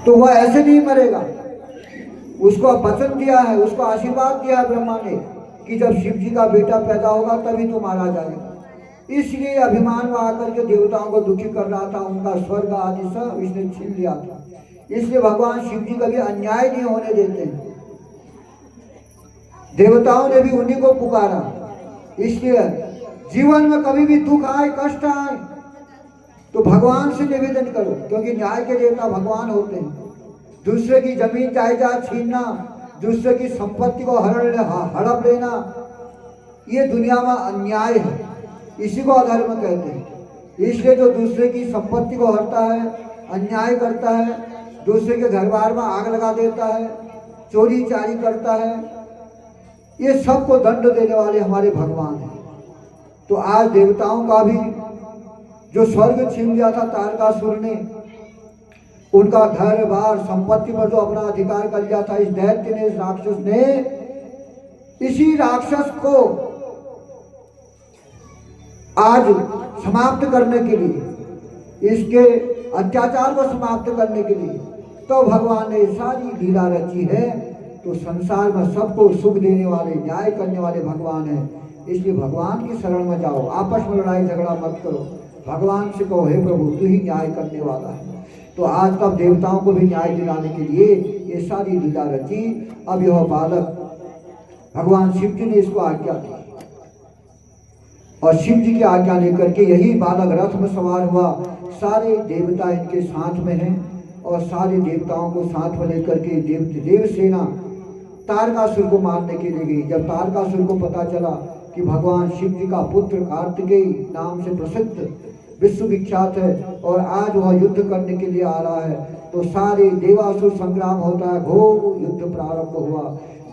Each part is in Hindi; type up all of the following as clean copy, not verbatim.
तो वह ऐसे नहीं मरेगा। उसको वचन दिया है, उसको आशीर्वाद दिया है ब्रह्मा ने कि जब शिव जी का बेटा पैदा होगा तभी तो मारा जाएगा। इसलिए अभिमान में आकर के देवताओं को दुखी कर रहा था, उनका स्वर्ग आदि सब इसने छीन लिया था। इसलिए भगवान शिव जी कभी अन्याय नहीं होने देते। देवताओं ने भी उन्हीं को पुकारा। इसलिए जीवन में कभी भी दुख आए, कष्ट आए तो भगवान से निवेदन करो, क्योंकि न्याय के देवता भगवान होते हैं। दूसरे की जमीन जायदाद छीनना, दूसरे की संपत्ति को हड़प लेना, ये दुनिया में अन्याय है, इसी को अधर्म कहते हैं। इसलिए जो दूसरे की संपत्ति को हड़ता है, अन्याय करता है, दूसरे के घर बार में आग लगा देता है, चोरी चारी करता है, ये सबको दंड देने वाले हमारे भगवान हैं। तो आज देवताओं का भी जो स्वर्ग छीन लिया था तारकासुर ने, उनका घर बार संपत्ति पर जो अपना अधिकार कर लिया था, इस दैत्य ने, इस राक्षस ने, इसी राक्षस को आज समाप्त करने के लिए, इसके अत्याचार को समाप्त करने के लिए तो भगवान ने सारी लीला रची है। तो संसार में सबको सुख देने वाले, न्याय करने वाले भगवान है। इसलिए भगवान की शरण में जाओ, आपस में लड़ाई झगड़ा मत करो, भगवान से कहो हे प्रभु तू ही न्याय करने वाला है। तो आज तब देवताओं को भी न्याय दिलाने के लिए ये सारी लीला रची। अब यह बालक भगवान शिव जी ने इसको आज्ञा दी और शिव जी की आज्ञा लेकर के यही बालक रथ में सवार हुआ। सारे देवता इनके साथ में हैं और सारे देवताओं को साथ में लेकर के देव सेना तारकासुर को मारने के लिए गई। जब तारकासुर को पता चला कि भगवान शिव जी का पुत्र कार्तिकेय नाम से प्रसिद्ध विश्व विख्यात है और आज वह युद्ध करने के लिए आ रहा है, तो सारे देवासुर संग्राम होता है, घोर युद्ध प्रारंभ हुआ।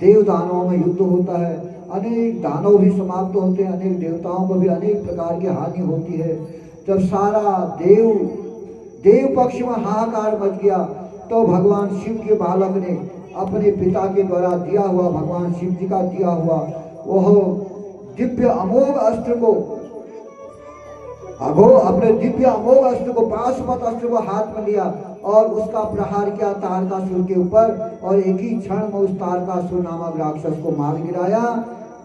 देव दानवों में युद्ध होता है, अनेक दानव भी समाप्त होते हैं, अनेक देवताओं को भी अनेक प्रकार की हानि होती है। जब सारा देव पक्ष में हाहाकार मच गया तो भगवान शिव के बालक ने अपने पिता के द्वारा दिया हुआ, भगवान शिव जी का दिया हुआ वह दिव्य अमोघ अस्त्र को, अपने दिव्य अमोघ अस्त्र को, पाशुपत अस्त्र को हाथ में लिया और उसका प्रहार किया तारकासुर के ऊपर और एक ही क्षण में उस तारकासुर नामक राक्षस को मार गिराया।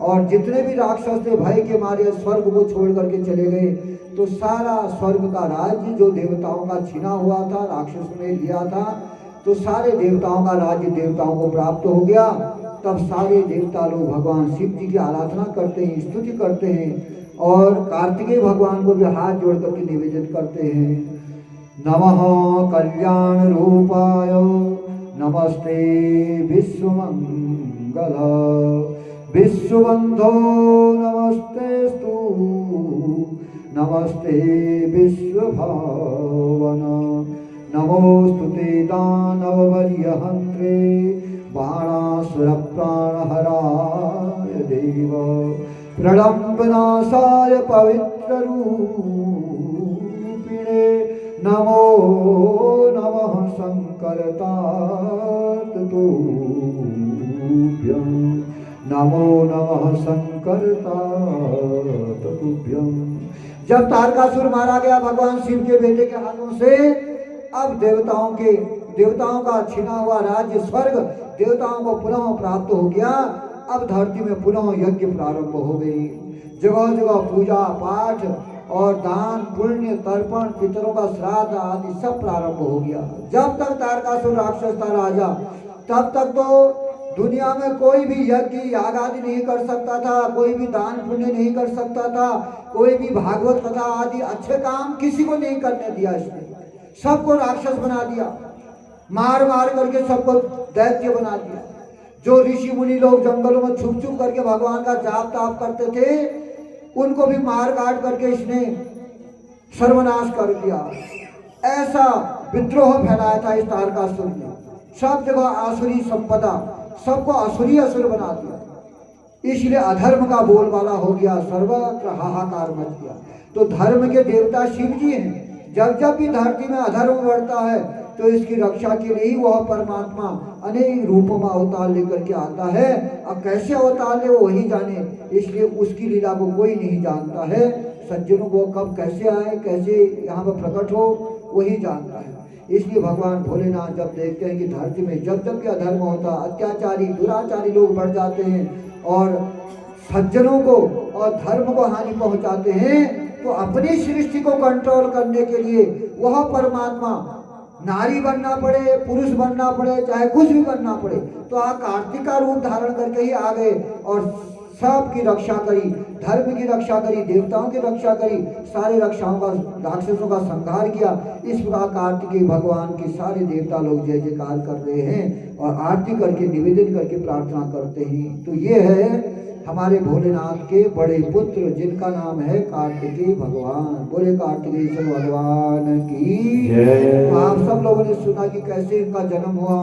और जितने भी राक्षस थे भय के मारे स्वर्ग को छोड़ करके चले गए। तो सारा स्वर्ग का राज्य जो देवताओं का छिना हुआ था, राक्षस ने लिया था, तो सारे देवताओं का राज्य देवताओं को प्राप्त हो गया। तब सारे देवता लोग भगवान शिव जी की आराधना करते हैं, स्तुति करते हैं और कार्तिकेय भगवान को भी हाथ जोड़ करके निवेदन करते हैं। नमः कल्याण रूपाय नमस्ते विश्वमंगल विश्वबंधो नमस्तेस्तु नमस्ते विश्वभावन नमोस्तुते दानववर्यहन्त्रे बाणासुर प्राणहराय देव प्रलम्बनाशाय पवित्ररूपिणे नमो नमः शंकरतातुभ्यं नमो नमः शंकरतातुभ्यं। जब तारकासुर मारा गया भगवान शिव के बेटे के हाथों से, अब देवताओं का छिना हुआ राज्य स्वर्ग देवताओं को पुनः प्राप्त हो गया। अब धरती में पुनः यज्ञ प्रारंभ हो गई। जगह जगह पूजा पाठ और दान पुण्य तर्पण पितरों का श्राद्ध आदि सब प्रारंभ हो गया। जब तक तारकासुर राक्षस था राजा, तब तक तो दुनिया में कोई भी यज्ञ याग आदि नहीं कर सकता था, कोई भी दान पुण्य नहीं कर सकता था, कोई भी भागवत कथा आदि अच्छे काम किसी को नहीं करने दिया। इसने सबको राक्षस बना दिया, मार मार करके सबको दैत्य बना दिया। जो ऋषि मुनि लोग जंगलों में छुप छुप करके भगवान का जाप ताप करते थे, उनको भी मार काट करके इसने सर्वनाश कर दिया। ऐसा विद्रोह फैलाया था इस तारकासुर ने। सब जगह आसुरी संपदा, सबको असुरी असुर बना दिया। इसलिए अधर्म का बोलबाला हो गया, सर्वत्र हाहाकार मच गया। तो धर्म के देवता शिव जी हैं। जब जब भी धरती में अधर्म बढ़ता है तो इसकी रक्षा के लिए ही वह परमात्मा अनेक रूपों में अवतार लेकर के आता है। अब कैसे अवतार ले वो वही जाने, इसलिए उसकी लीला को कोई नहीं जानता है। सज्जनों को कब कैसे आए, कैसे यहाँ पर प्रकट हो, वही जानता है। इसलिए भगवान भोलेनाथ जब देखते हैं कि धरती में जब जब भी अधर्म होता, अत्याचारी दुराचारी लोग बढ़ जाते हैं और सज्जनों को और धर्म को हानि पहुंचाते हैं, तो अपनी सृष्टि को कंट्रोल करने के लिए वह परमात्मा नारी बनना पड़े, पुरुष बनना पड़े, चाहे कुछ भी बनना पड़े, तो कार्तिक का रूप धारण करके ही आ गए और सबकी रक्षा करी, धर्म की रक्षा करी, देवताओं की रक्षा करी, सारे रक्षाओं का, राक्षसों का संहार किया। इस प्रकार कार्तिकेय भगवान के सारे देवता लोग जय जयकार कर रहे हैं और आरती करके निवेदन करके प्रार्थना करते हैं। तो ये है हमारे भोलेनाथ के बड़े पुत्र जिनका नाम है कार्तिकेय भगवान। बोले कार्तिकेय भगवान की जय। आप सब लोगों ने सुना कि कैसे इनका जन्म हुआ,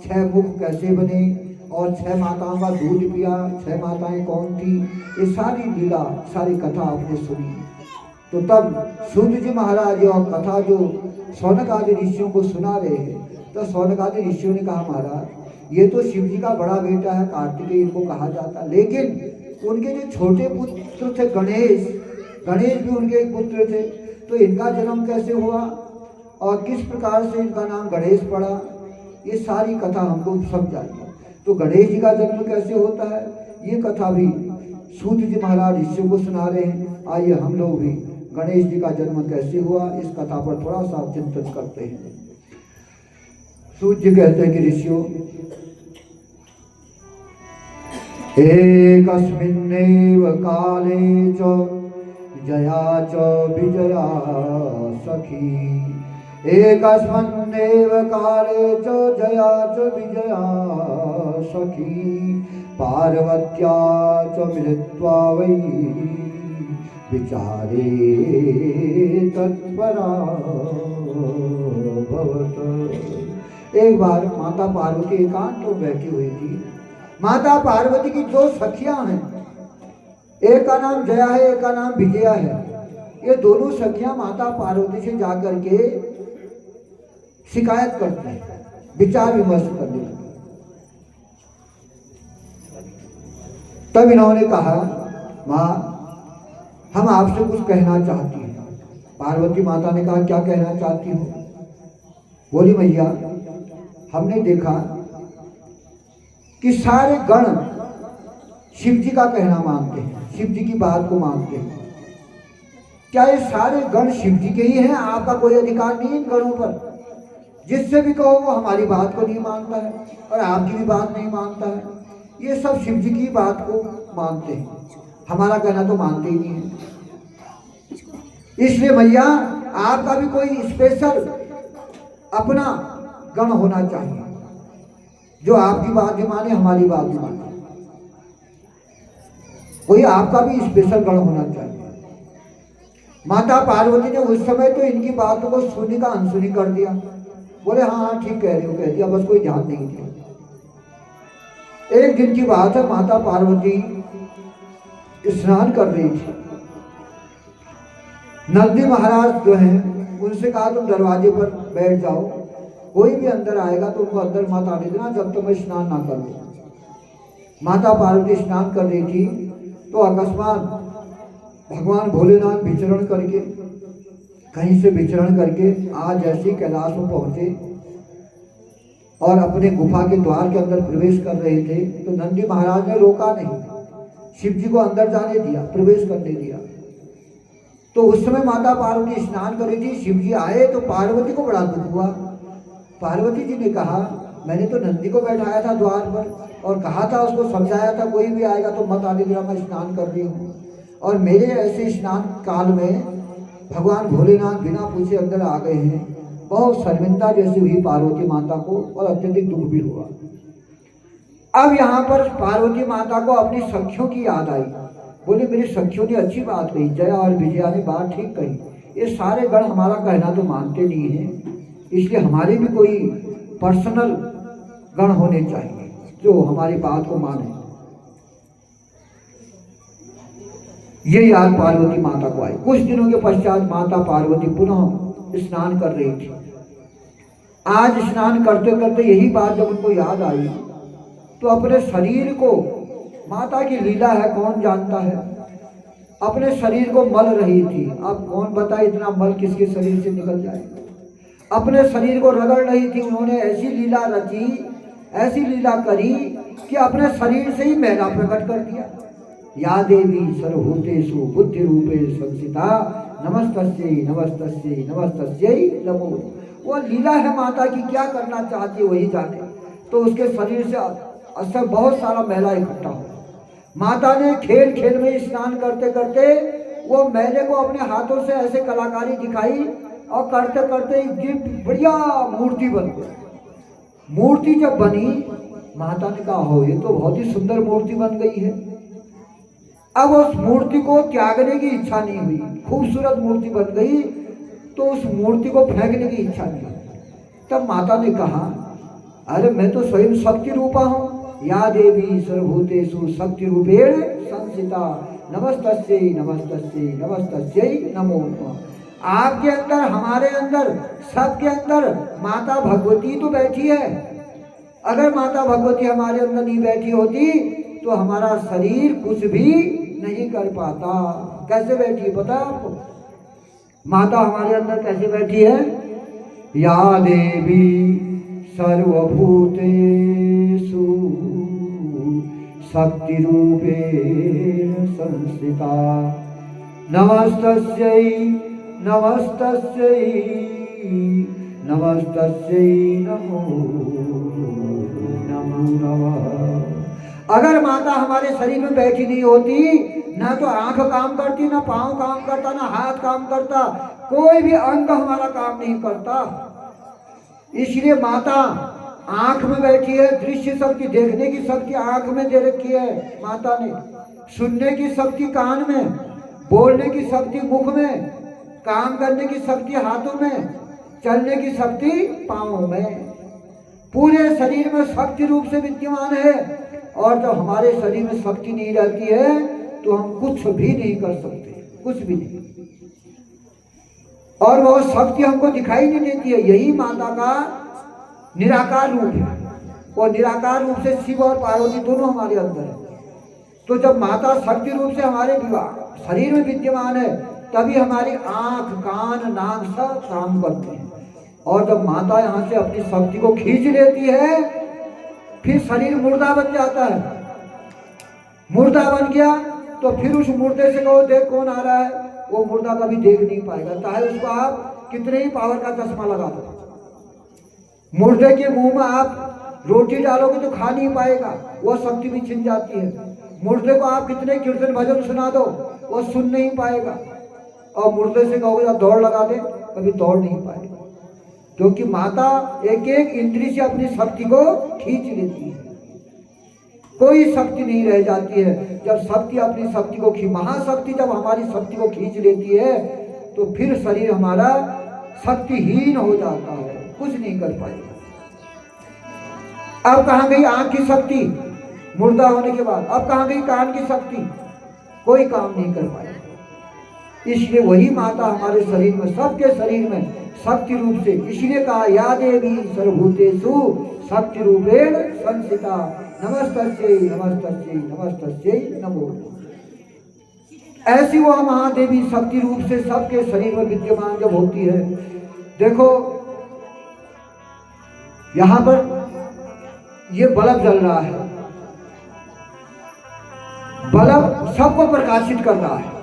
6 मुख कैसे बने और 6 माताओं का दूध पिया, 6 माताएं कौन थी, ये सारी लीला, सारी कथा आपने सुनी। तो तब सूत जी महाराज और कथा जो शौनक आदि ऋषियों को सुना रहे हैं, तो शौनक आदि ऋषियों ने कहा महाराज ये तो शिव जी का बड़ा बेटा है, कार्तिकेय इनको कहा जाता, लेकिन उनके जो छोटे पुत्र थे गणेश, गणेश भी उनके एक पुत्र थे, तो इनका जन्म कैसे हुआ और किस प्रकार से इनका नाम गणेश पड़ा, ये सारी कथा हमको समझाइए। तो गणेश जी का जन्म कैसे होता है, ये कथा भी सूत जी महाराज ऋषियों को सुना रहे हैं। आइए हम लोग भी गणेश जी का जन्म कैसे हुआ इस कथा पर थोड़ा सा चिंतन करते हैं। सूत जी कहते हैं कि ऋषियों, एकस्मिन्नेव काले च जया च विजया सखी, एकस्मिन्नेव काले च जया च विजया सखी, पार्वत्या च मिलित्वा वै विचारे तत्परा भवत। एक बार माता पार्वती एकांत में बैठी हुई थी। माता पार्वती की 2 सखियां हैं, एक का नाम जया है, एक का नाम विजया है। ये दोनों सखियां माता पार्वती से जाकर के शिकायत करती हैं, विचार विमर्श करने लगी। तब इन्होंने कहा माँ हम आपसे कुछ कहना चाहती हैं। पार्वती माता ने कहा क्या कहना चाहती हो? बोली मैया हमने देखा कि सारे गण शिव जी का कहना मानते हैं, शिव जी की बात को मानते हैं। क्या ये सारे गण शिव जी के ही हैं? आपका कोई अधिकार नहीं इन गणों पर। जिससे भी कहो वो हमारी बात को नहीं मानता है और आपकी भी बात नहीं मानता है। ये सब शिव जी की बात को मानते हैं, हमारा कहना तो मानते ही नहीं है। इसलिए मैया आपका भी कोई स्पेशल अपना गण होना चाहिए जो आपकी बात भी माने, हमारी बात भी माने। कोई आपका भी स्पेशल गण होना चाहिए। माता पार्वती ने उस समय तो इनकी बातों को सुनने का अनसुनी कर दिया। बोले हाँ हाँ ठीक कह रही हो, कह दिया, बस कोई ध्यान नहीं दिया। एक दिन की बात है, माता पार्वती स्नान कर रही थी। नंदी महाराज जो हैं उनसे कहा तुम दरवाजे पर बैठ जाओ, कोई भी अंदर आएगा तो उनको अंदर मत आने देना जब तक मैं स्नान ना कर लूं। माता पार्वती स्नान कर रही थी तो अकस्मात भगवान भोलेनाथ विचरण करके, कहीं से विचरण करके आज जैसे कैलाश में पहुंचे और अपने गुफा के द्वार के अंदर प्रवेश कर रहे थे, तो नंदी महाराज ने रोका नहीं, शिव जी को अंदर जाने दिया, प्रवेश करने दिया। तो उस समय माता पार्वती स्नान कर रही थी, शिव जी आए तो पार्वती को बड़ा दुख हुआ। पार्वती जी ने कहा मैंने तो नंदी को बैठाया था द्वार पर और कहा था, उसको समझाया था कोई भी आएगा तो मत आने देना, मैं स्नान कर रही हूँ, और मेरे ऐसे स्नान काल में भगवान भोलेनाथ बिना पूछे अंदर आ गए हैं। बहुत शर्मिंदा जैसी हुई पार्वती माता को और अत्यधिक दुख भी हुआ। अब यहाँ पर पार्वती माता को अपनी सखियों की याद आई। बोले मेरी सखियों ने अच्छी बात कही, जया और विजया ने बात ठीक कही। ये सारे गण हमारा कहना तो मानते नहीं हैं, इसलिए हमारे भी कोई पर्सनल गण होने चाहिए जो हमारी बात को माने। ये याद पार्वती माता को आई। कुछ दिनों के पश्चात माता पार्वती पुनः स्नान कर रही थी। आज स्नान करते करते यही बात जब उनको याद आई तो अपने शरीर को, माता की लीला है कौन जानता है, अपने शरीर को मल रही थी। अब कौन बताए इतना मल किसके शरीर से निकल जाएगा। अपने शरीर को रगड़ रही थी, उन्होंने ऐसी लीला रची, ऐसी लीला करी कि अपने शरीर से ही मैला प्रकट कर दिया। या देवी सर्वभूतेषु बुद्धि रूपे संस्थिता नमस्तस्यै नमस्तस्यै नमस्तस्यै नमो। वो लीला है माता की, क्या करना चाहती है वही जाने। तो उसके शरीर से असर बहुत सारा मैला इकट्ठा हो। माता ने खेल खेल में स्नान करते करते वो मैले को अपने हाथों से ऐसे कलाकारी दिखाई और करते करते एक बढ़िया मूर्ति बन गई। मूर्ति जब बनी, माता ने कहा हो ये तो बहुत ही सुंदर मूर्ति बन गई है। अब उस मूर्ति को त्यागने की इच्छा नहीं हुई, खूबसूरत मूर्ति बन गई, तो उस मूर्ति को फेंकने की इच्छा नहीं हुई। तब माता ने कहा अरे मैं तो स्वयं शक्ति रूपा हूँ। या देवी सर्वभूतेषु शक्ति रूपेण संस्थिता नमस्तस्यै नमस्तस्यै नमस्तस्यै नमो नमः। आपके अंदर, हमारे अंदर, सबके अंदर माता भगवती तो बैठी है। अगर माता भगवती हमारे अंदर नहीं बैठी होती तो हमारा शरीर कुछ भी नहीं कर पाता। कैसे बैठी है पता आपको? माता हमारे अंदर कैसे बैठी है? या देवी सर्वभूतेषु शक्ति रूपेण संस्थिता नमस्तस्यै नमस्तस्यै नमस्तस्यै नमो नमः। अगर माता हमारे शरीर में बैठी नहीं होती, ना तो आंख काम करती, ना पांव काम करता, ना हाथ काम करता, कोई भी अंग हमारा काम नहीं करता। इसलिए माता आंख में बैठी है, दृश्य शक्ति, देखने की शक्ति आंख में दे रखी है माता ने, सुनने की शक्ति कान में, बोलने की शक्ति मुख में, काम करने की शक्ति हाथों में, चलने की शक्ति पांवों में। पूरे शरीर में शक्ति रूप से विद्यमान है। और जब हमारे शरीर में शक्ति नहीं रहती है तो हम कुछ भी नहीं कर सकते, कुछ भी नहीं। और वह शक्ति हमको दिखाई नहीं देती है। यही माता का निराकार रूप है। और निराकार रूप से शिव और पार्वती दोनों हमारे अंदर है। तो जब माता शक्ति रूप से हमारे शरीर में विद्यमान है, तभी हमारी आंख, कान, नाक सब काम करते हैं। और जब माता यहाँ से अपनी शक्ति को खींच लेती है, फिर शरीर मुर्दा बन जाता है। मुर्दा बन गया तो फिर उस मुर्दे से कहो देख कौन आ रहा है, वो मुर्दा कभी देख नहीं पाएगा, चाहे उसको आप कितने ही पावर का चश्मा लगा दो। मुर्दे के मुंह में आप रोटी डालोगे तो खा नहीं पाएगा, वो शक्ति भी छिन जाती है। मुर्दे को आप कितने कीर्तन भजन सुना दो, वो सुन नहीं पाएगा। और मुर्दे से कहोगे दौड़ लगा दे, कभी दौड़ नहीं पाएगा। क्योंकि माता एक एक इंद्रिय से अपनी शक्ति को खींच लेती है, कोई शक्ति नहीं रह जाती है। जब शक्ति अपनी शक्ति को महाशक्ति जब हमारी शक्ति को खींच लेती है तो फिर शरीर हमारा शक्तिहीन हो जाता है, कुछ नहीं कर पाएगा। अब कहाँ गई आंख की शक्ति मुर्दा होने के बाद? अब कहाँ गई कान की शक्ति? कोई काम नहीं कर पाएगा। इसलिए वही माता हमारे शरीर में, सबके शरीर में शक्ति रूप से, इसलिए कहा या देवी सर्वभूतेषु शक्ति रूपेण संस्थिता नमस्तस्यै नमस्तस्यै नमस्तस्यै नमो। ऐसी वह महादेवी शक्ति रूप से सबके शरीर में विद्यमान जब होती है। देखो यहां पर ये बल्ब जल रहा है, बल्ब सबको प्रकाशित कर रहा है।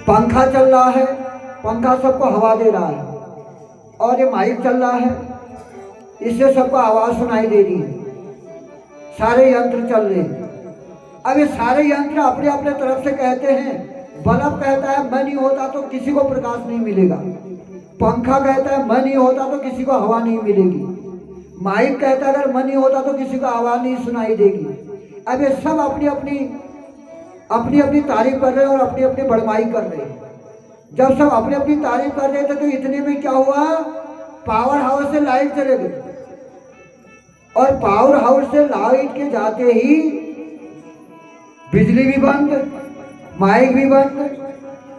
पंखा चल रहा है, पंखा सबको हवा दे रहा है। और ये माइक चल रहा है, इससे सबको आवाज सुनाई दे रही है। सारे यंत्र चल रहे हैं। अब ये सारे यंत्र अपने अपने तरफ से कहते हैं। बल्ब कहता है मैं नहीं होता तो किसी को प्रकाश नहीं मिलेगा। पंखा कहता है मैं नहीं होता तो किसी को हवा नहीं मिलेगी। माइक कहता है अगर मैं नहीं होता तो किसी को आवाज नहीं सुनाई देगी। अब ये सब अपनी अपनी तारीफ कर रहे हैं और अपनी अपनी बड़माई कर रहे हैं। जब सब अपनी अपनी तारीफ कर रहे थे तो इतने में क्या हुआ, पावर हाउस से लाइट चले गई। और पावर हाउस से लाइट के जाते ही बिजली भी बंद, माइक भी बंद,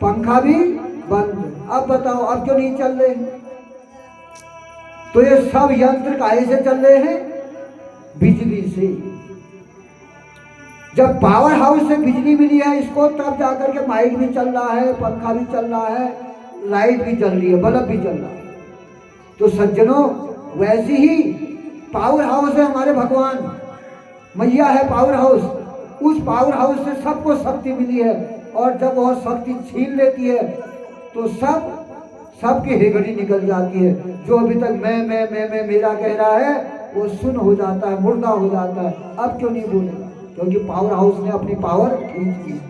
पंखा भी बंद। अब बताओ अब क्यों नहीं चल रहे? तो ये सब यंत्र काहे से चल रहे हैं? बिजली से। जब पावर हाउस से बिजली मिली है इसको, तब जाकर के माइक भी चल रहा है, पंखा भी चल रहा है, लाइट भी चल रही है, बल्ब भी चल रहा है। तो सज्जनों, वैसी ही पावर हाउस है हमारे भगवान, मैया है पावर हाउस। उस पावर हाउस से सबको शक्ति मिली है, और जब वह शक्ति छीन लेती है तो सबकी हेगड़ी निकल जाती है। जो अभी तक मैं मेरा कह रहा है वो सुन हो जाता है, मुर्दा हो जाता है। अब क्यों नहीं बोलेगा? क्योंकि पावर हाउस ने अपनी पावर खींच ली।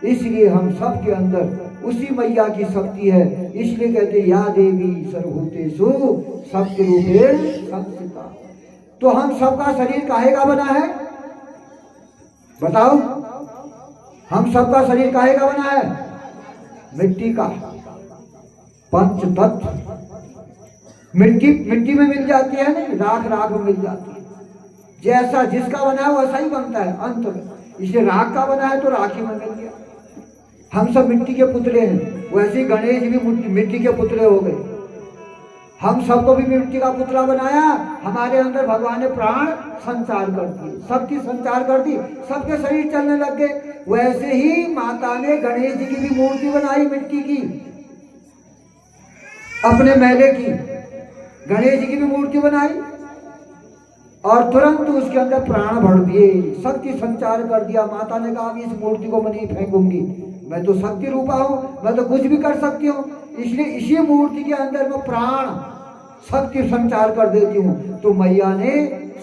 इसलिए हम सब के अंदर उसी मैया की शक्ति है। इसलिए कहते या देवी सर्वभूतेषु शक्ति रूपेण संस्थिता। तो हम सबका शरीर काहे का बना है? बताओ, हम सबका शरीर काहे का बना है? मिट्टी का। पंच तत्व मिट्टी में मिल जाती है, नहीं राख में मिल जाती है। जैसा जिसका बना है वैसा ही बनता है अंत में। इसलिए राख का बना है तो राखी में मिल गया। हम सब मिट्टी के पुतले हैं, वैसे ही गणेश भी मिट्टी के पुतले हो गए। हम सबको भी मिट्टी का पुतला बनाया। हमारे अंदर भगवान ने प्राण संचार कर दिए, शक्ति संचार कर दी, सबके शरीर चलने लग गए। वैसे ही माता ने गणेश जी की भी मूर्ति बनाई मिट्टी की, अपने मैले की। गणेश जी की भी मूर्ति बनाई और तुरंत उसके अंदर प्राण भर दिए, शक्ति संचार कर दिया। माता ने कहा इस मूर्ति को मैं नहीं फेंकूंगी, मैं तो शक्ति रूपा हूं, मैं तो कुछ भी कर सकती हूँ। इसलिए इसी मूर्ति के अंदर मैं प्राण शक्ति संचार कर देती हूँ। तो मैया ने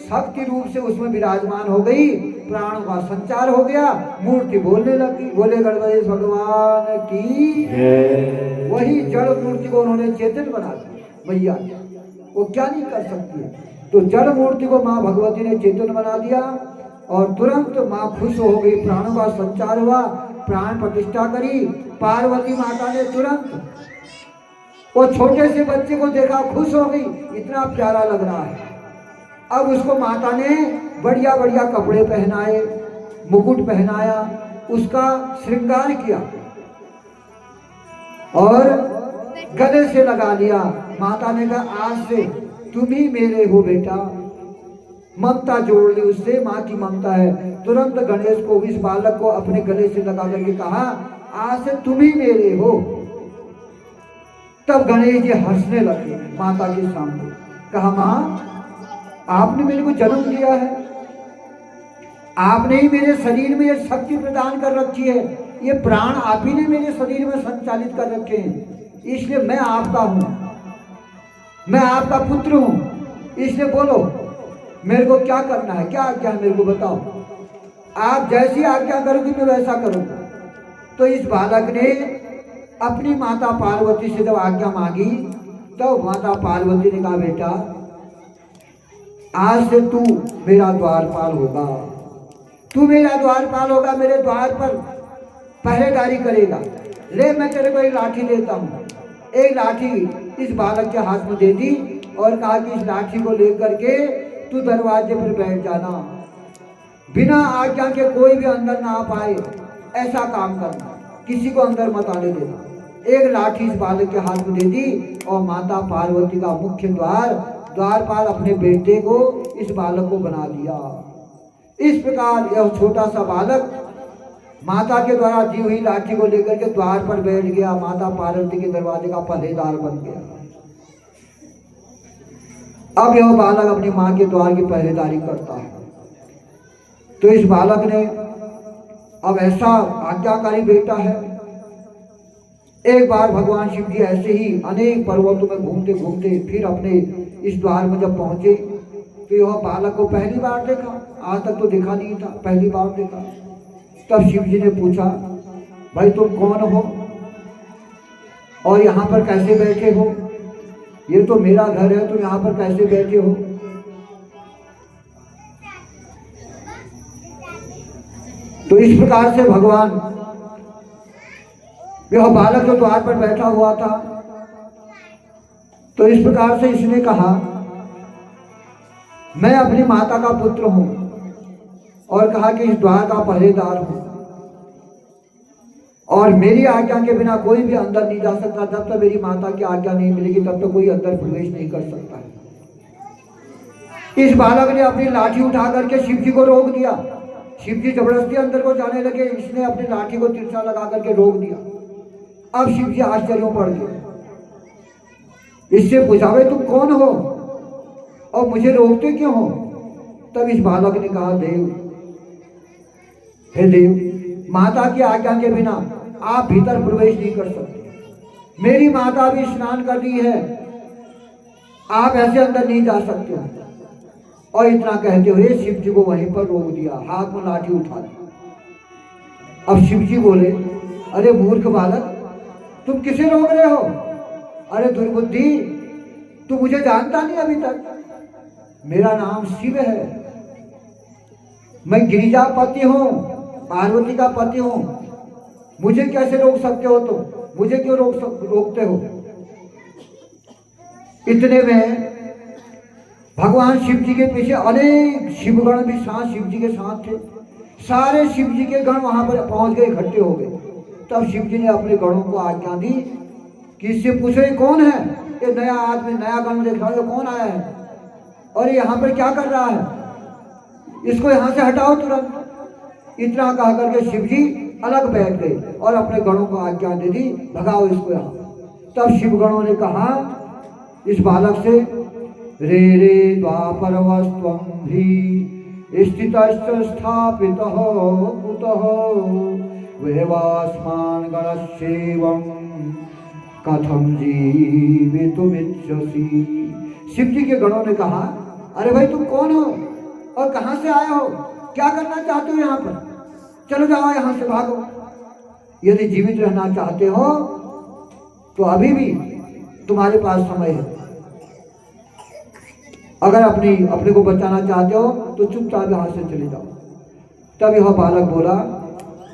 शक्ति रूप से उसमें विराजमान हो गई, प्राणों का संचार हो गया, मूर्ति बोलने लगी। बोले गणेश भगवान की। वही जड़ मूर्ति को उन्होंने चेतन बना दिया मैया। वो क्या नहीं कर सकती है, तो जड़ मूर्ति को माँ भगवती ने चेतन बना दिया और तुरंत माँ खुश हो गई, प्राणों का संचार हुआ, प्राण प्रतिष्ठा करी। पार्वती माता ने तुरंत वो छोटे से बच्चे को देखा, खुश हो गई, इतना प्यारा लग रहा है। अब उसको माता ने बढ़िया बढ़िया कपड़े पहनाए, मुकुट पहनाया, उसका श्रृंगार किया और गले से लगा लिया। माता ने कहा आज से तुम ही मेरे हो बेटा, ममता जोड़ ली उससे, माँ की ममता है। तुरंत गणेश को, इस बालक को अपने गले से लगा करके कहा आज से तुम ही मेरे हो। तब गणेश जी हंसने लगे माता के सामने, कहा माँ आपने मेरे को जन्म दिया है, आपने ही मेरे शरीर में ये शक्ति प्रदान कर रखी है, ये प्राण आप ही ने मेरे शरीर में संचालित कर रखे हैं, इसलिए मैं आपका हूं, मैं आपका पुत्र हूं। इसलिए बोलो मेरे को क्या करना है, क्या आज्ञा है मेरे को बताओ, आप जैसी आज्ञा करोगी मैं वैसा करूंगा। तो इस बालक ने अपनी माता पार्वती से जब आज्ञा मांगी तो माता पार्वती ने कहा बेटा आज से तू मेरा द्वारपाल होगा, तू मेरा द्वारपाल होगा, मेरे द्वार पर पहरेदारी करेगा। ले मैं तेरे को एक लाठी देता हूँ। एक लाठी इस बालक के हाथ में दे दी और कहा कि इस लाठी को लेकर के तू दरवाजे पर बैठ जाना, बिना आज्ञा के कोई भी अंदर ना आ पाए ऐसा काम करना, किसी को अंदर मत आने देना। एक लाठी इस बालक के हाथ में दे दी और माता पार्वती का मुख्य द्वारपाल अपने बेटे को, इस बालक को बना दिया। इस प्रकार यह छोटा सा बालक माता के द्वारा दी हुई लाठी को लेकर के द्वार पर बैठ गया, माता पार्वती के दरवाजे का पहरेदार बन गया। अब यह बालक अपनी माँ के द्वार की पहरेदारी करता है। तो इस बालक ने, अब ऐसा आज्ञाकारी बेटा है। एक बार भगवान शिव जी ऐसे ही अनेक पर्वतों में घूमते घूमते फिर अपने इस द्वार में जब पहुंचे तो यह बालक को पहली बार देखा, आज तक तो देखा नहीं था, पहली बार देखा। तब शिव जी ने पूछा भाई तुम कौन हो और यहाँ पर कैसे बैठे हो, ये तो मेरा घर है, तुम यहाँ पर कैसे बैठे हो। तो इस प्रकार से भगवान, यह बालक जो द्वार पर बैठा हुआ था, तो इस प्रकार से इसने कहा मैं अपनी माता का पुत्र हूं और कहा कि इस द्वार का पहरेदार हूं और मेरी आज्ञा के बिना कोई भी अंदर नहीं जा सकता। जब तक मेरी माता की आज्ञा नहीं मिलेगी तब तक कोई अंदर प्रवेश नहीं कर सकता है। इस बालक ने अपनी लाठी उठा करके शिव जी को रोक दिया। शिव जी जबरदस्ती अंदर को जाने लगे, इसने अपनी लाठी को तिरछा लगा करके रोक दिया। अब शिव जी आश्चर्य पड़ गए, इससे पूछा भाई तुम कौन हो और मुझे रोकते क्यों हो? तब इस बालक ने कहा, देव, हे देव, माता की आज्ञा के बिना आप भीतर प्रवेश नहीं कर सकते। मेरी माता भी स्नान कर रही है, आप ऐसे अंदर नहीं जा सकते। और इतना कहते हुए शिव जी को वहीं पर रोक दिया, हाथ में लाठी उठा दी। अब शिव जी बोले, अरे मूर्ख बालक, तुम किसे रोक रहे हो? अरे दुर्बुद्धि, तू मुझे जानता नहीं अभी तक। मेरा नाम शिव है, मैं गिरिजा पति हूं, पार्वती का पति हूं। मुझे कैसे रोक सकते हो तुम? मुझे क्यों रोकते हो? इतने में भगवान शिव जी के पीछे अनेक शिवगण भी साथ शिव जी के साथ थे। सारे शिव जी के गण वहां पर पहुंच गए, इकट्ठे हो गए। तब शिव जी ने अपने गणों को आज्ञा दी कि इससे पूछो ये कौन है? ये नया आदमी, नया गण देख रहा है, कौन आया है और ये यहाँ पर क्या कर रहा है? इसको यहाँ से हटाओ तुरंत। इतना कह करके शिव जी अलग बैठ गए और अपने गणों को आज्ञा दे दी, भगाओ इसको यहाँ। तब शिव गणों ने कहा इस बालक से, रे रे द्वापरवस्त्वं हि स्थितश्च स्थापितः कुतः वेवास्मान् गणस्येवं कथं जीवितुमिच्छसि। शिव जी के गणों ने कहा, अरे भाई तुम कौन हो और कहां से आए हो? क्या करना चाहते हो यहाँ पर? चलो जाओ यहाँ से, भागो। यदि जीवित रहना चाहते हो तो अभी भी तुम्हारे पास समय है। अगर अपने को बचाना चाहते हो तो चुपचाप यहाँ से चले जाओ। तब यह बालक बोला,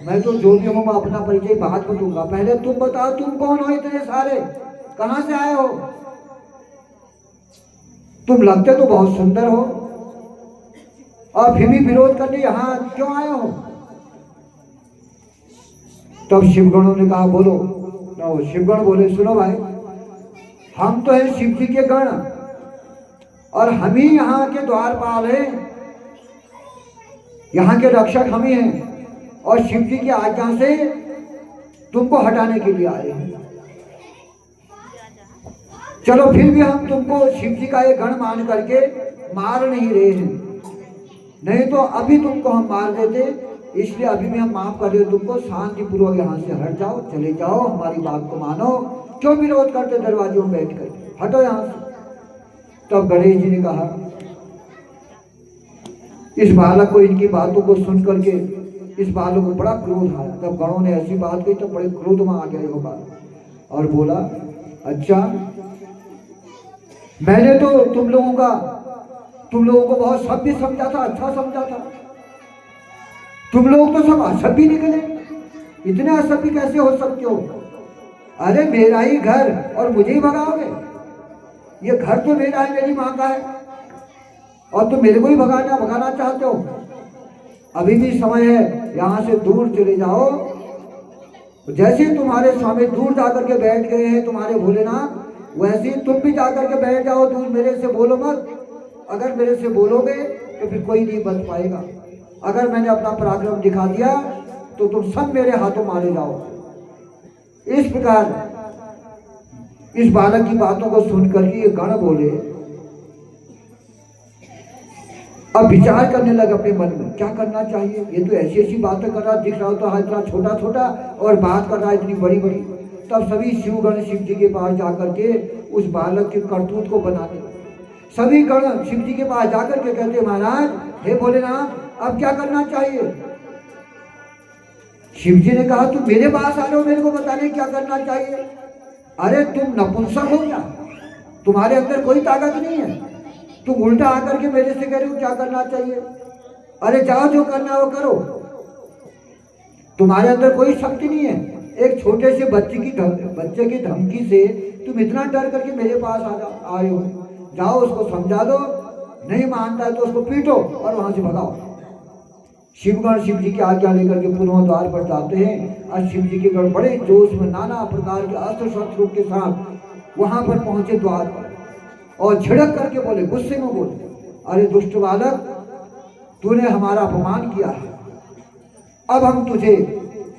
मैं तो जो भी हूँ मैं अपना परिचय बाद में दूंगा, पहले तुम बताओ तुम कौन हो? इतने सारे कहां से आए हो? तुम लगते तो बहुत सुंदर हो और फिर भी विरोध करने यहाँ क्यों आए हो? तब शिवगणों ने कहा, बोलो। शिवगण बोले, सुनो भाई, हम तो हैं शिव जी के गण और हम ही यहाँ के द्वारपाल हैं, यहाँ के रक्षक हम ही हैं और शिव जी की आज्ञा से तुमको हटाने के लिए आए हैं। चलो फिर भी हम तुमको शिव जी का एक गण मान करके मार नहीं रहे हैं, नहीं तो अभी तुमको हम मार देते। इसलिए अभी भी हम माफ कर रहे हो तुमको, शांति पूर्वक यहाँ से हट जाओ, चले जाओ, हमारी बात को मानो। क्यों विरोध करते दरवाजों में बैठ कर? हटो यहाँ से। तब गणेश जी ने कहा, इस बालक को, इनकी बातों को सुन करके इस बालक को बड़ा क्रोध आया। तब गणों ने ऐसी बात कही तो बड़े क्रोध में आ गया वो बालक और बोला, अच्छा, मैंने तो तुम लोगों को बहुत सभ्य समझा था, अच्छा समझा था। तुम लोग तो सब असभ्य निकले। इतने असभ्य कैसे हो सकते हो? अरे मेरा ही घर और मुझे ही भगाओगे? ये घर तो मेरा है, मेरी माँ का है, और तुम मेरे को ही भगाना चाहते हो? अभी भी समय है, यहाँ से दूर चले जाओ। जैसे तुम्हारे स्वामी दूर जाकर के बैठ गए हैं तुम्हारे भोलेनाथ, वैसे ही तुम भी जाकर के बैठ जाओ दूर, मेरे से बोलो मत। अगर मेरे से बोलोगे तो फिर कोई नहीं बच पाएगा। अगर मैंने अपना पराक्रम दिखा दिया तो तुम सब मेरे हाथों मारे जाओ। इस प्रकार इस बालक की बातों को सुनकर के ये गण बोले। अब विचार करने लगे अपने मन में, क्या करना चाहिए? ये तो ऐसी ऐसी बातें कर रहा, दिख रहा तो इतना छोटा छोटा, और बात कर रहा है इतनी बड़ी बड़ी। तब सभी शिवगण शिव जी के पास जाकर के उस बालक के करतूत को बनाने लगे। सभी गण शिव जी के पास जाकर के कहते, महाराज, हे भोलेनाथ, अब क्या करना चाहिए? शिव जी ने कहा, तुम मेरे पास आ रहे हो मेरे को बताने क्या करना चाहिए? अरे तुम नपुंसक हो क्या? तुम्हारे अंदर कोई ताकत नहीं है, तुम उल्टा आकर के मेरे से कह रहे हो क्या करना चाहिए? अरे जाओ, जो करना है वो करो, तुम्हारे अंदर कोई शक्ति नहीं है। एक छोटे से बच्चे की धमकी से तुम इतना डर करके मेरे पास आए हो। जाओ, उसको समझा दो, नहीं मानता है तो उसको पीटो और वहां से भगाओ। शिवगण शिव जी की आज्ञा लेकर के पुनः द्वार पर जाते हैं और शिव जी के गण बड़े जोश में नाना प्रकार के अस्त्र शस्त्रों के साथ वहां पर पहुंचे द्वार पर, और झिड़क करके बोले, गुस्से में बोले, अरे दुष्ट बालक, तूने हमारा अपमान किया है, अब हम तुझे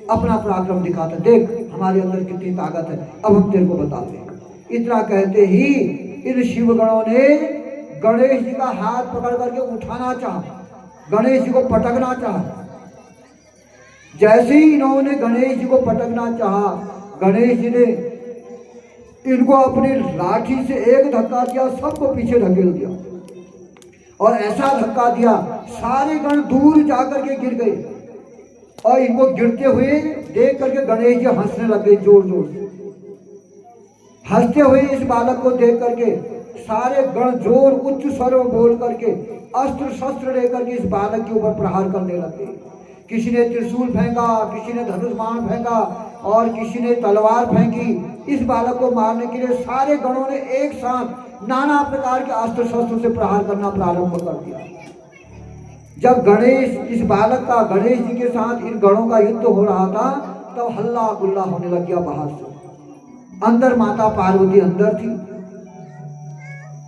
अपना पराक्रम दिखाते, देख हमारे अंदर कितनी ताकत है, अब हम तेरे को बताते हैं। इतना कहते ही इन शिवगणों ने गणेश जी का हाथ पकड़ करके उठाना चाहा, गणेश जी को पटकना चाहा। जैसे ही इन्होंने गणेश जी को पटकना चाहा, गणेश जी ने इनको अपनी लाठी से एक धक्का दिया, सबको पीछे ढकेल दिया और ऐसा धक्का दिया सारे गण दूर जाकर के गिर गए। और इनको गिरते हुए देख करके गणेश जी हंसने लगे, जोर जोर से हंसते हुए इस बालक को देख करके सारे गण जोर उच्च स्वर में बोल करके अस्त्र शस्त्र लेकर के इस बालक के ऊपर प्रहार करने लगे। किसी ने त्रिशूल फेंका, किसी ने धनुष बाण फेंका और किसी ने तलवार फेंकी। इस बालक को मारने के लिए सारे गणों ने एक साथ नाना प्रकार के अस्त्र शस्त्र से प्रहार करना प्रारंभ कर दिया। जब गणेश इस बालक का गणेश जी के साथ इन गणों का युद्ध हो रहा था, तब हल्ला गुल्ला होने लग गया बाहर से। अंदर माता पार्वती अंदर थी।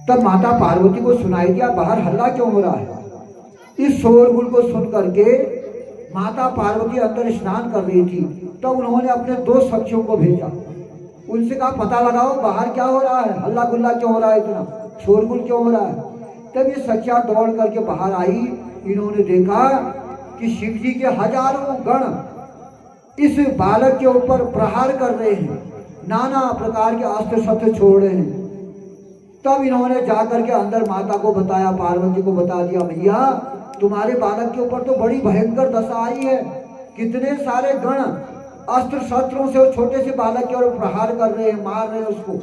तब माता पार्वती को सुनाई दिया बाहर हल्ला क्यों हो रहा है। इस शोरगुल को सुन करके माता पार्वती अंदर स्नान कर रही थी। तब उन्होंने अपने 2 सखियों को भेजा, उनसे कहा पता लगाओ बाहर क्या हो रहा है, हल्ला गुल्ला क्यों हो रहा है, इतना शोरगुल क्यों हो रहा है। तब ये सखियां दौड़ करके बाहर आई। इन्होंने देखा कि शिव जी के हजारों गण इस बालक के ऊपर प्रहार कर रहे हैं, नाना प्रकार के अस्त्र शस्त्र छोड़ रहे हैं। तब इन्होंने जाकर के अंदर माता को बताया, पार्वती को बता दिया, भैया तुम्हारे बालक के ऊपर तो बड़ी भयंकर दशा आई है। कितने सारे गण अस्त्र शस्त्रों से उस छोटे से बालक के ऊपर प्रहार कर रहे हैं, मार रहे हैं उसको।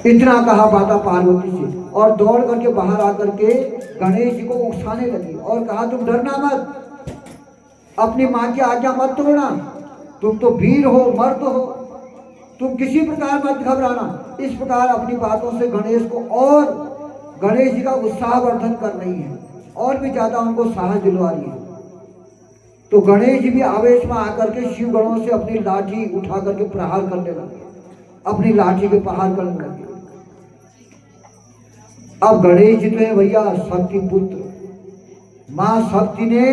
इतना कहा माता पार्वती से और दौड़ करके बाहर आकर के गणेश जी को उकसाने लगी और कहा तुम डरना मत, अपनी माँ की आज्ञा मत तोड़ना, तुम तो वीर हो, मर्द हो, तुम किसी प्रकार मत घबराना। इस प्रकार अपनी बातों से गणेश को और गणेश जी का उत्साहवर्धन कर रही है और भी ज्यादा उनको साहस दिलवा रही है। तो गणेश जी भी आवेश में आकर के शिव गणों से अपनी लाठी उठा करके प्रहार करने लगे, अपनी लाठी के प्रहार करने लगे। अब गणेश जी तो है भैया शक्ति पुत्र, मां शक्ति ने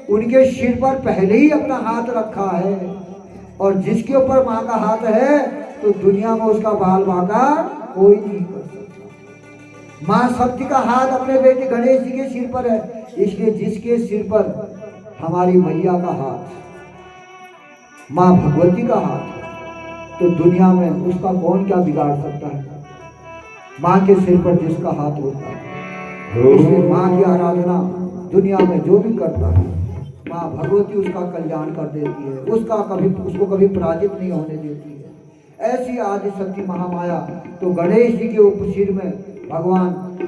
उनके सिर पर पहले ही अपना हाथ रखा है और जिसके ऊपर मां का हाथ है तो दुनिया में उसका बाल बांका कोई नहीं कर सकता। मां शक्ति का हाथ अपने बेटे गणेश जी के सिर पर है, इसलिए जिसके सिर पर हमारी मैया का हाथ, मां भगवती का हाथ, तो दुनिया में उसका कौन क्या बिगाड़ सकता है। मां के सिर पर जिसका हाथ होता है, इसलिए मां की आराधना दुनिया में जो भी करता है, मां भगवती उसका कल्याण कर देती है, उसको कभी पराजित नहीं होने देती है। ऐसी आदि शक्ति महामाया। तो गणेश जी के ऊपर सिर में भगवान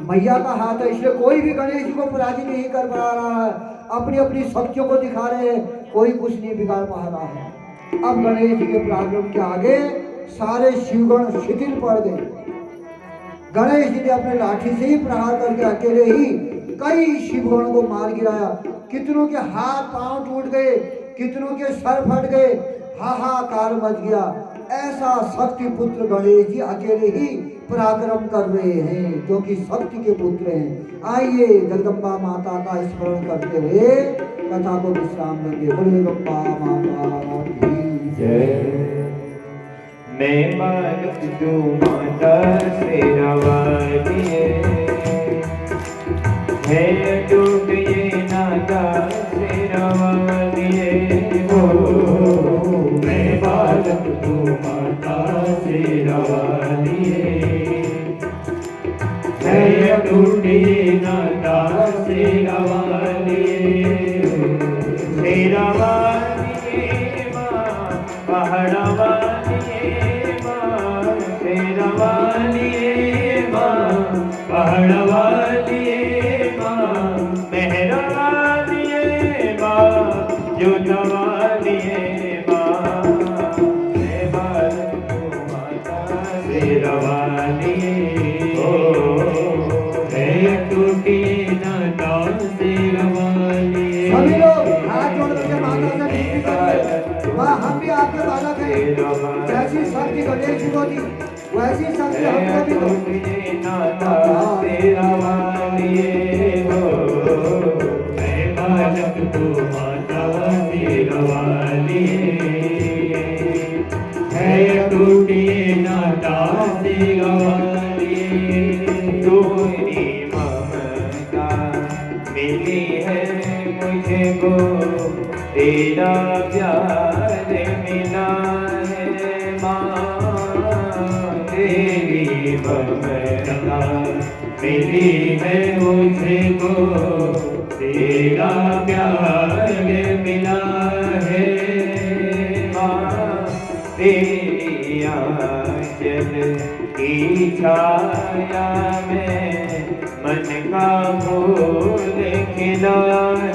मैया का हाथ है, इसलिए कोई भी गणेश जी को पराजित नहीं कर पा रहा है। अपनी अपनी शक्तियों को दिखा रहे हैं, कोई कुछ नहीं बिगाड़ पा रहा है। अब गणेश जी के पराक्रम के आगे सारे शिवगण शिथिल पड़ गए। गणेश जी ने अपने लाठी से ही प्रहार करके अकेले ही कई शिवगणों को मार गिराया। कितनों के हाथ पांव टूट गए, कितनों के सर फट गए, हाहाकार मच गया। ऐसा शक्ति पुत्र गणेश जी अकेले ही पराक्रम कर रहे हैं, क्योंकि शक्ति के पुत्र हैं। आइए जगदम्बा माता का स्मरण करते हुए कथा को विश्राम देंगे। बोले जगदम्बा माता की जय। मैं बालक जो माता से रवानी है, टूट ये नाता से रवानी हो। मैं बालक जो माता से रवानी है, टूट ये नाता से रवानी तेरा वानी माँ पहाड़ा पहाड़वालिए माँ, मेहरवालिए माँ, जोतवालिए माँ, मैं बालक को माता से रवालिए हो। मैं टूटी नाता से रवालिए। सभी लोग हाथ जोड़ करके माता से विनती करिए, माँ हम भी आपके बालक हैं। जैसी शक्ति गणेश जी को दी वैसी शक्ति हमको भी दो। नाता तेरा वालिए हो, मैं बालक तो माता तेरा वालिए। टूटे नाता से गवालिए तोरी ममता मिली है मुझको तेरा प्यार मिला है माँ तेरी ममता मिली है मुझको तेरा प्यार मिला है माँ तेरी आंचल की छाया में मन का फूल खिला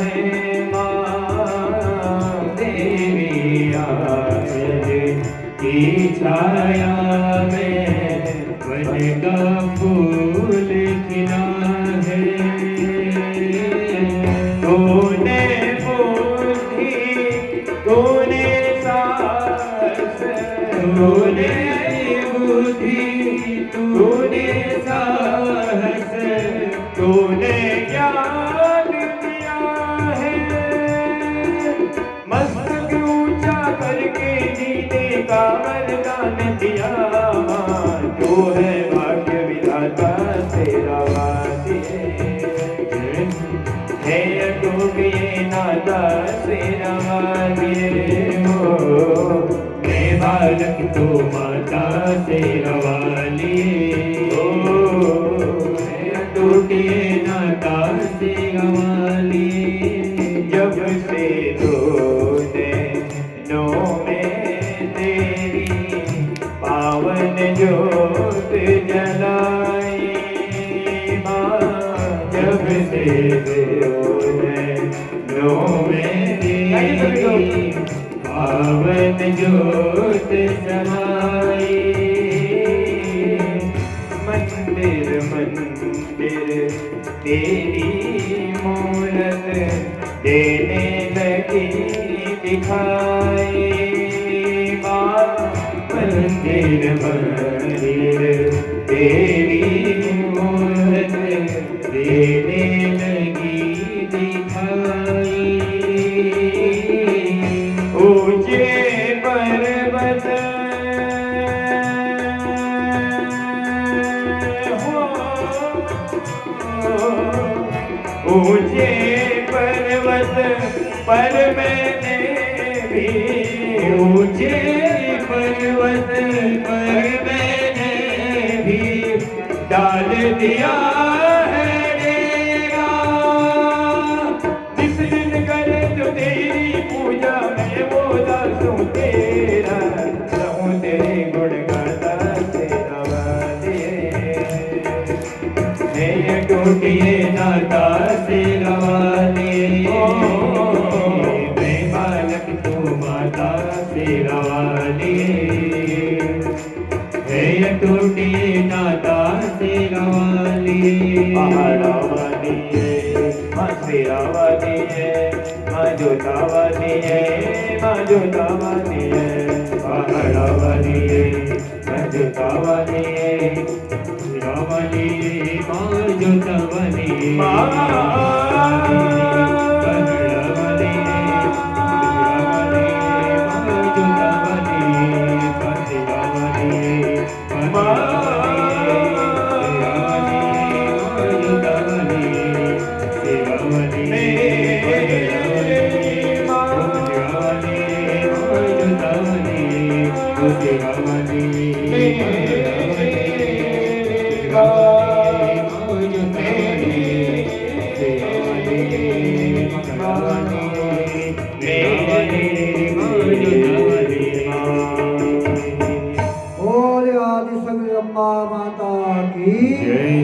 है माँ तेरी आंचल की छाया में मन का फूल खिला है तूने बुद्धि तूने साहस तूने बुद्धि तूने साहस तूने ज्ञान दिया है मस्तक ऊंचा करके जीने का वरदान दिया तू है भाग्य विधाता तेरा वादी है टूटे नाता तेरा वादी हो मैं बालक तो माता तेरा वाली हो मैं टूटे नाता तेरा वाली जब से तूने नो में तेरी पावन ज्योत जलाई माँ जब से तूने नो में तेरी पावन ज्योत जलाई मंदिर मंदिर तेरी मूरत देने लगी दिखाई माँ मंदिर मंदिर तेरी मूरत देने लगी दिखाई ऊंचे पर्वत ऊंचे पर्वत पर मैंने भी ऊंचे पर्वत पर मैंने भी डाल दिया है डेरा जिस दिन करे जो तेरी पूजा मैं वो दासों तेरा रहूं तेरे गुण गाता तेरा वादे मैं टूटिए नाता से गवाले मैं बालक तू माता से गवाले है टूटिए नाता से गवाले पहाड़ा वाली है माँ शेरा वाली है माँ जोता वाली है माँ जोता वाली है पहाड़ा वाली है माँ जोता वाली है शेरा वाली माँ जोता वाली बोले आदि शक्ति अम्बा माता की जय।